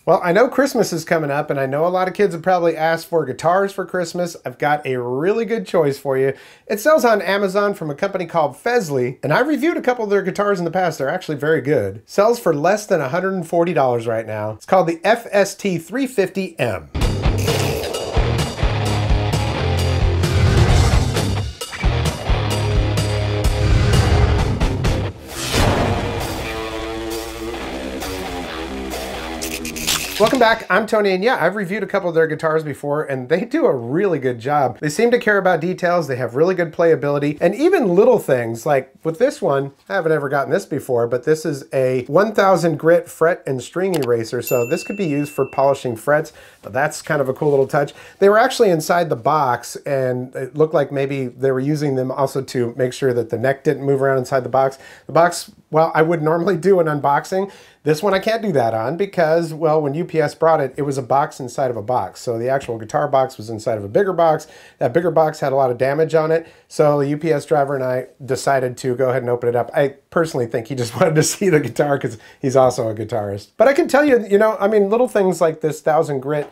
Well, I know Christmas is coming up, and I know a lot of kids have probably asked for guitars for Christmas. I've got a really good choice for you. It sells on Amazon from a company called Fesley, and I've reviewed a couple of their guitars in the past. They're actually very good. Sells for less than $140 right now. It's called the FST350M. Welcome back, I'm Tony, and yeah, I've reviewed a couple of their guitars before, and they do a really good job. They seem to care about details, they have really good playability, and even little things, like with this one, I haven't ever gotten this before, but this is a 1000 grit fret and string eraser, so this could be used for polishing frets. That's kind of a cool little touch. They were actually inside the box, and it looked like maybe they were using them also to make sure that the neck didn't move around inside the box. The box, well, I would normally do an unboxing. This one I can't do that on because, well, when UPS brought it, it was a box inside of a box. So the actual guitar box was inside of a bigger box. That bigger box had a lot of damage on it. So the UPS driver and I decided to go ahead and open it up. I personally think he just wanted to see the guitar because he's also a guitarist. But I can tell you, you know, I mean, little things like this 1000 grit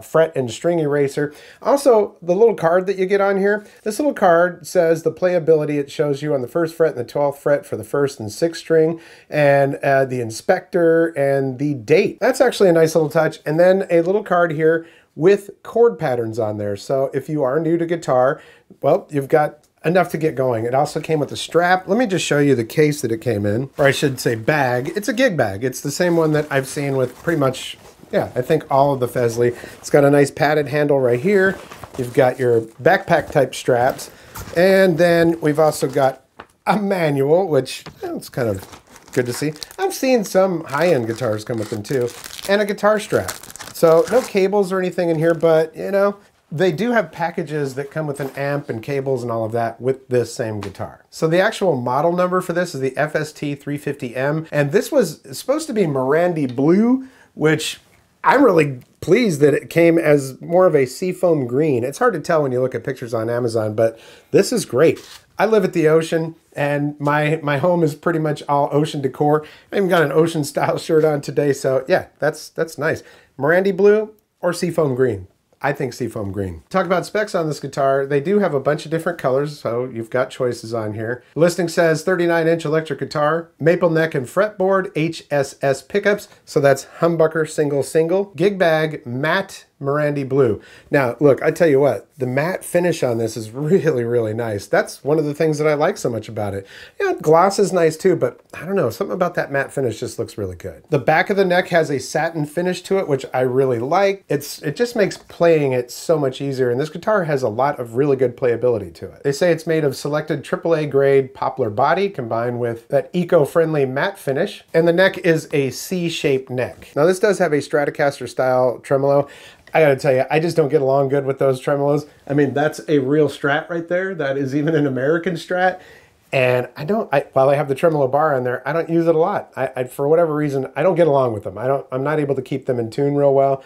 fret and string eraser. Also, the little card that you get on here, this little card says the playability. It shows you on the 1st fret and the 12th fret for the 1st and 6th string, and the inspector and the date. That's actually a nice little touch. And then a little card here with chord patterns on there. So if you are new to guitar, well, you've got enough to get going. It also came with a strap. Let me just show you the case that it came in, or I should say bag. It's a gig bag. It's the same one that I've seen with pretty much, yeah, I think all of the Fesley. It's got a nice padded handle right here. You've got your backpack type straps. And then we've also got a manual, which it's kind of good to see. I've seen some high-end guitars come with them too, and a guitar strap. So no cables or anything in here, but you know, they do have packages that come with an amp and cables and all of that with this same guitar. So the actual model number for this is the FST350M, and this was supposed to be Merandy Blue, which I'm really pleased that it came as more of a seafoam green. It's hard to tell when you look at pictures on Amazon, but this is great. I live at the ocean, and my home is pretty much all ocean decor. I even got an ocean style shirt on today, so yeah, that's nice. Merandy Blue or seafoam green? I think seafoam green. Talk about specs on this guitar. They do have a bunch of different colors, so you've got choices on here. The listing says 39-inch electric guitar, maple neck and fretboard, HSS pickups, so that's humbucker single, gig bag, matte Merandy Blue. Now, look, I tell you what, the matte finish on this is really, really nice. That's one of the things that I like so much about it. Yeah, gloss is nice too, but I don't know, something about that matte finish just looks really good. The back of the neck has a satin finish to it, which I really like. It just makes playing it so much easier, and this guitar has a lot of really good playability to it. They say it's made of selected AAA grade poplar body combined with that eco-friendly matte finish, and the neck is a C-shaped neck. Now, this does have a Stratocaster style tremolo. I gotta tell you, I just don't get along good with those tremolos. I mean, that's a real Strat right there. That is even an American Strat. And while I have the tremolo bar on there, I don't use it a lot. For whatever reason, I don't get along with them. I'm not able to keep them in tune real well.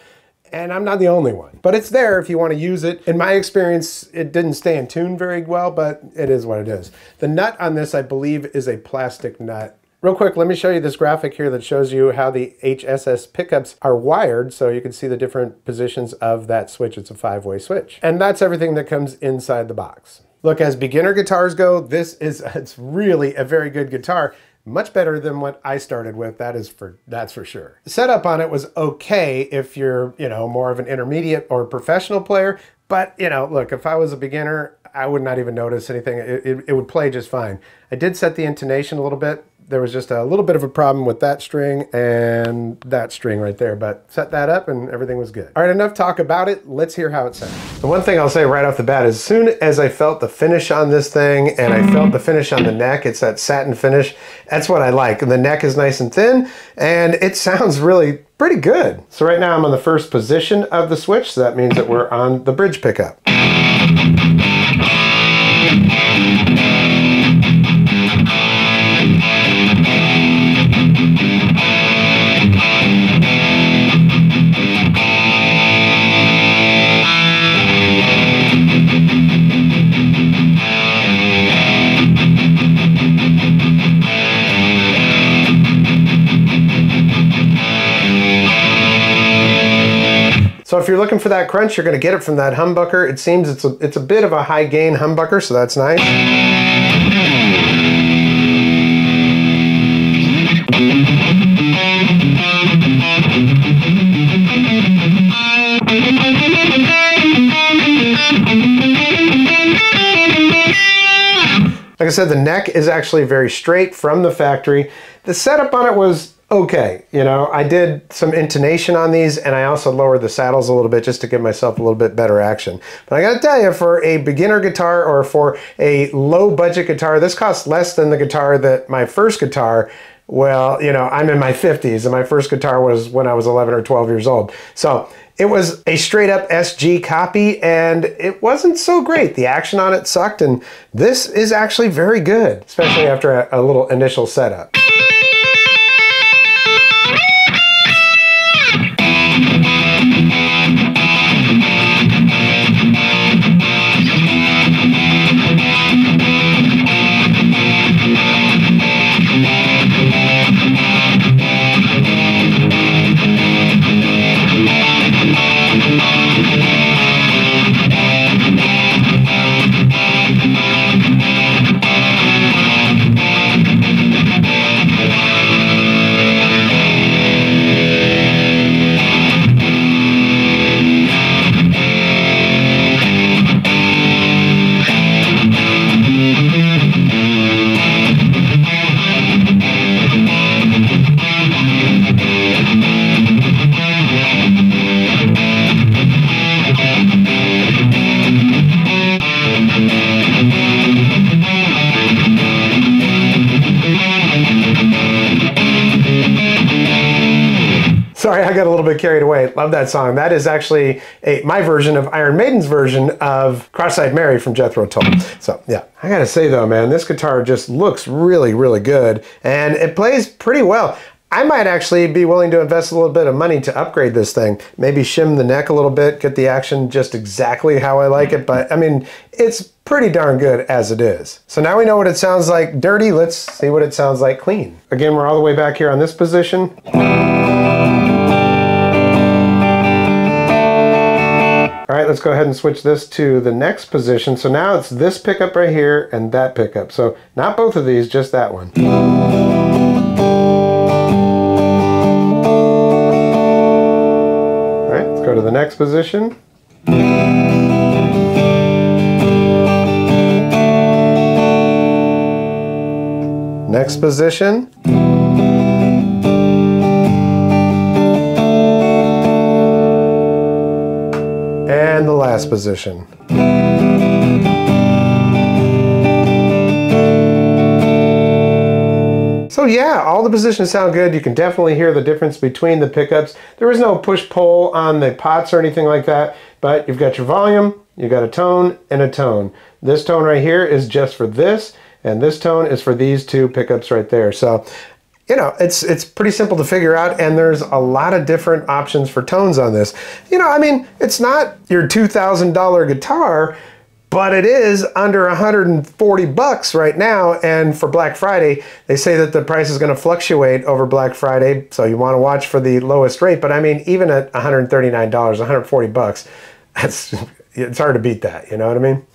And I'm not the only one. But it's there if you want to use it. In my experience, it didn't stay in tune very well, but it is what it is. The nut on this, I believe, is a plastic nut. Real quick, let me show you this graphic here that shows you how the HSS pickups are wired, so you can see the different positions of that switch. It's a 5-way switch. And that's everything that comes inside the box. Look, as beginner guitars go, it's really a very good guitar. Much better than what I started with, that's for sure. The setup on it was okay if you're, you know, more of an intermediate or professional player, but, you know, look, if I was a beginner, I would not even notice anything. It would play just fine. I did set the intonation a little bit. There was just a little bit of a problem with that string and that string right there, but set that up and everything was good. All right, enough talk about it. Let's hear how it sounds. The one thing I'll say right off the bat, as soon as I felt the finish on this thing and I felt the finish on the neck, it's that satin finish. That's what I like. And the neck is nice and thin and it sounds really pretty good. So right now I'm on the 1st position of the switch. So that means that we're on the bridge pickup. So if you're looking for that crunch, you're going to get it from that humbucker. It seems it's a bit of a high gain humbucker, so that's nice. Like I said, the neck is actually very straight from the factory. The setup on it was okay. You know, I did some intonation on these, and I also lowered the saddles a little bit just to give myself a little bit better action. But I gotta tell you, for a beginner guitar or for a low budget guitar, this costs less than the guitar that my first guitar. Well, you know, I'm in my 50s, and my first guitar was when I was 11 or 12 years old. So it was a straight up SG copy, and it wasn't so great. The action on it sucked, and this is actually very good, especially after a little initial setup. Sorry, I got a little bit carried away. Love that song. That is actually my version of Iron Maiden's version of Cross-Eyed Mary from Jethro Tull. So yeah, I gotta say though, man, this guitar just looks really, really good, and it plays pretty well. I might actually be willing to invest a little bit of money to upgrade this thing. Maybe shim the neck a little bit, get the action just exactly how I like it, but I mean, it's pretty darn good as it is. So now we know what it sounds like dirty, let's see what it sounds like clean. Again, we're all the way back here on this position. All right, let's go ahead and switch this to the next position. So now it's this pickup right here and that pickup. So not both of these, just that one. All right, let's go to the next position. Next position. And the last position. So yeah, all the positions sound good. You can definitely hear the difference between the pickups. There is no push-pull on the pots or anything like that, but you've got your volume, you've got a tone, and a tone. This tone right here is just for this, and this tone is for these two pickups right there. So, you know, it's pretty simple to figure out, and there's a lot of different options for tones on this. You know, I mean, it's not your $2,000 guitar, but it is under 140 bucks right now, and for Black Friday, they say that the price is going to fluctuate over Black Friday, so you want to watch for the lowest rate. But I mean, even at $139, 140 bucks, it's hard to beat that, you know what I mean?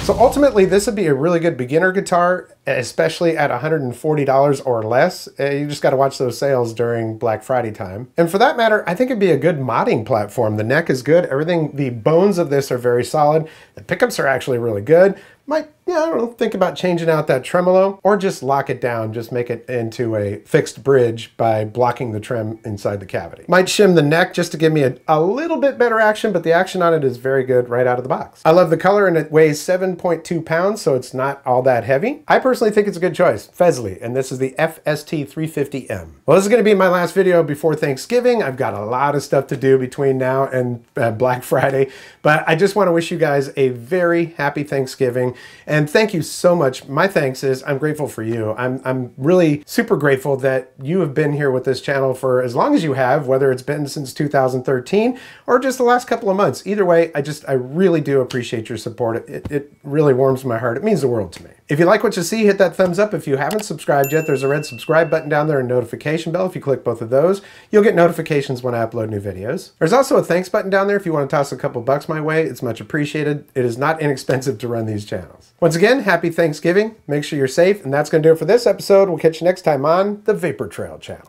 So ultimately, this would be a really good beginner guitar, especially at $140 or less. You just got to watch those sales during Black Friday time. And for that matter, I think it'd be a good modding platform. The neck is good. Everything, the bones of this are very solid. The pickups are actually really good. Might, I don't know, think about changing out that tremolo, or just lock it down, just make it into a fixed bridge by blocking the trem inside the cavity. Might shim the neck just to give me a little bit better action, but the action on it is very good right out of the box. I love the color, and it weighs 7.2 pounds, so it's not all that heavy. I personally think it's a good choice. Fesley, and this is the FST350M. Well, this is gonna be my last video before Thanksgiving. I've got a lot of stuff to do between now and Black Friday, but I just wanna wish you guys a very happy Thanksgiving. And thank you so much. My thanks is I'm grateful for you. I'm really super grateful that you have been here with this channel for as long as you have, whether it's been since 2013 or just the last couple of months. Either way, I really do appreciate your support. It really warms my heart. It means the world to me. If you like what you see, hit that thumbs up. If you haven't subscribed yet, there's a red subscribe button down there and notification bell. If you click both of those, you'll get notifications when I upload new videos. There's also a thanks button down there if you want to toss a couple bucks my way. It's much appreciated. It is not inexpensive to run these channels. Once again, happy Thanksgiving. Make sure you're safe, and that's going to do it for this episode. We'll catch you next time on the Vapor Trail channel.